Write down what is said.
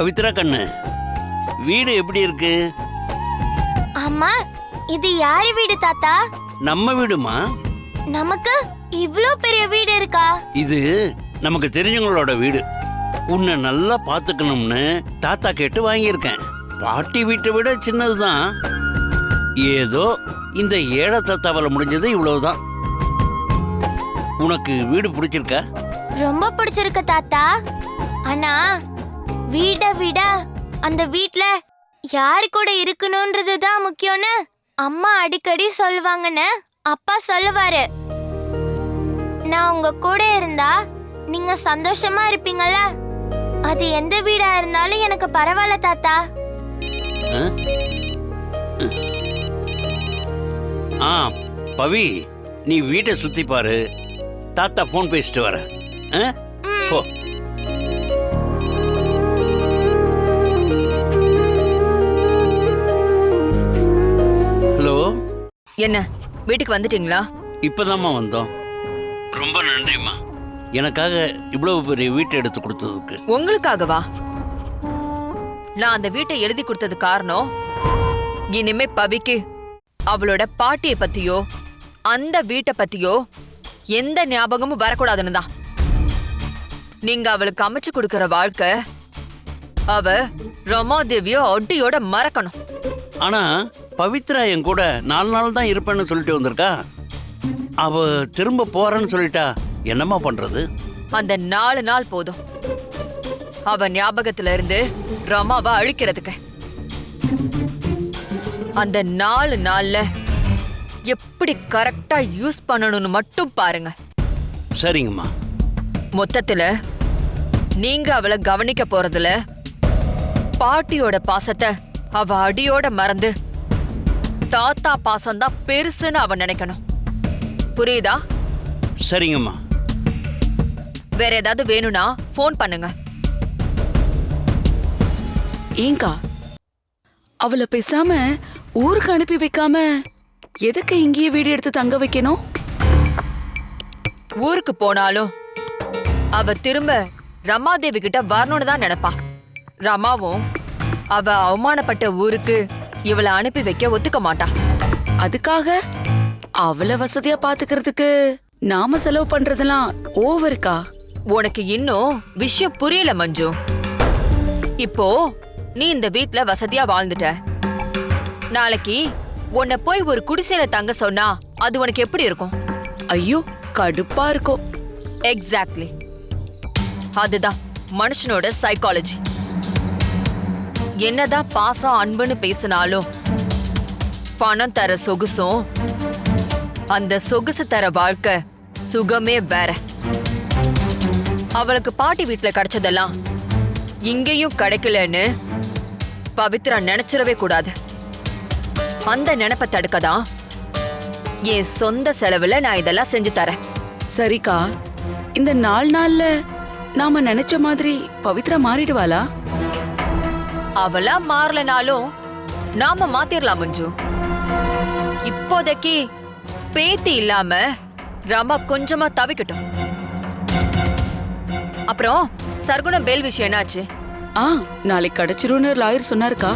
பவித்ரா கண்ணு, வீடு எப்படி இருக்கு? அம்மா, இது யாரு வீடு தாத்தா? நம்ம வீடுமா. நமக்கு இவ்ளோ பெரிய வீடு இருக்கா? இது நமக்கு தெரிஞ்சவங்களோட வீடு. உன்னை நல்லா பாத்துக்கணும்னு தாத்தா கேட்டு வாங்கியிருக்கேன். பாட்டி வீட்டை விட சின்னதுதான். ஏதோ இந்த ஏழை தாத்தாவால முடிஞ்சது இவ்வளவுதான். உனக்கு வீடு பிடிச்சிருக்கா? ரொம்ப பிடிச்சிருக்கு தாத்தா. ஆனா வீட்டை விட அந்த வீட்ல யாரு கூட இருக்கணும்ன்றது தான் முக்கியம்னு அம்மா அடிக்கடி சொல்லுவாங்கன்னு அப்பா சொல்லுவாரு. நான் உங்க கூட இருந்தா நீங்க சந்தோஷமா இருப்பீங்கல்ல. அது எந்த வீடா இருந்தாலும் எனக்கு பரவாயில்ல தாத்தா. ஆ பவி, நீ வீட்டை சுத்தி பாரு. தாத்தா போன் பேசிட்டு வர. போ. ஹலோ, என்ன வீட்டுக்கு வந்துட்டீங்களா? இப்பதாம்மா வந்தோம். ரொம்ப நன்றிம்மா, எனக்காக இவ்வளவு பெரிய வீட்டை எடுத்து கொடுத்ததுக்கு. உங்களுக்காகவா? நான் அந்த வீட்டை எழுதி கொடுத்தது காரணம், இனிமே பவிக்கு அவளோட பாட்டியை பத்தியோ அந்த வீட்டை பத்தியோ எந்த ஞாபகமும் வரக்கூடாதுன்னு தான். நீங்க அவளுக்கு அமைச்சு கொடுக்கற வாழ்க்கை அவ ரமாதேவியோ அடியோட மறக்கணும். ஆனா பவித்ரா என் கூட 4 நாள் தான் இருப்பேன்னு சொல்லிட்டு வந்திருக்கா. அவ திரும்ப போறேன்னு சொல்லிட்டா என்னம்மா பண்றது? அந்த 4 நாள் போதும் அவ ஞாபகத்துல இருந்து ரமாவை அழிக்கிறதுக்கு. அந்த 4 நாள்ல எப்படி கரெக்டா யூஸ் பண்ணணும்னு மட்டும் பாருங்க. சரிங்கம்மா. மொத்தத்துல நீங்க அவளை கவனிக்க போறதுல பாட்டியோட பாசத்தை அவ அடியோட மறந்து தாத்தா பாசம்தான் பெருசுன்னு அவ நினைக்கணும். புரியுதா? சரிங்கம்மா. வேற ஏதாவது வேணும்னா போன் பண்ணுங்க. ஏங்கா, அவளை பேசாம ஊருக்கு அனுப்பி வைக்காம எதுக்கு இங்கேயே வீடு எடுத்து தங்க வைக்கணும்? ஊருக்கு போனாலும் அவ திரும்ப ரமாதேவி கிட்ட வரணும்னு தான் நினைப்பா. ரமாவும் அவ அவமானப்பட்ட ஊருக்கு இவளை அனுப்பி வைக்க ஒத்துக்க மாட்டா. அதுக்காக அவளை வசதியா பாத்துக்கிறதுக்கு நாம செலவு பண்றதெல்லாம் ஓவருக்கா? உனக்கு இன்னும் விஷயம் புரியல மஞ்சு. இப்போ நீ இந்த வீட்ல வசதியா வாழ்ந்துட்ட. நாளைக்கு உன்னை போய் ஒரு குடிசையில தங்க சொன்னா அது உனக்கு எப்படி இருக்கும்? ஐயோ, கடுப்பா இருக்கும். எக்ஸாக்ட்லி, அதுதான் மனுஷனோட சைக்காலஜி. என்னதான் பாசம் அன்புன்னு பேசினாலும் பணம் தர சொகுசும் அந்த சொகுசு தர வாழ்க்கை சுகமே வேற. அவளுக்கு பாட்டி வீட்டுல கிடைச்சதெல்லாம் இங்கேயும் கிடைக்கலன்னு பவித்ரா நினைச்சிடவே கூடாது. அந்த நினைப்பை தடுக்கதான் என் சொந்த செலவுல நான் இதெல்லாம் செஞ்சு தரேன். சரிக்கா, இந்த 4 நாள்ல நாம நினைச்ச மாதிரி பவித்ரா மாறிடுவாளா? அவளா மாறலனாலும் நாம மாத்திரலாம் மஞ்சு. இப்போதைக்கு பேத்தி இல்லாம ரமா கொஞ்சமா தவிக்கட்டும். அப்புறம் சர்க்குணம் பேல் விஷயம் என்னாச்சு? நாளைக்கு கிடைச்சிரும்னு லாயர் சொன்னாருக்கா.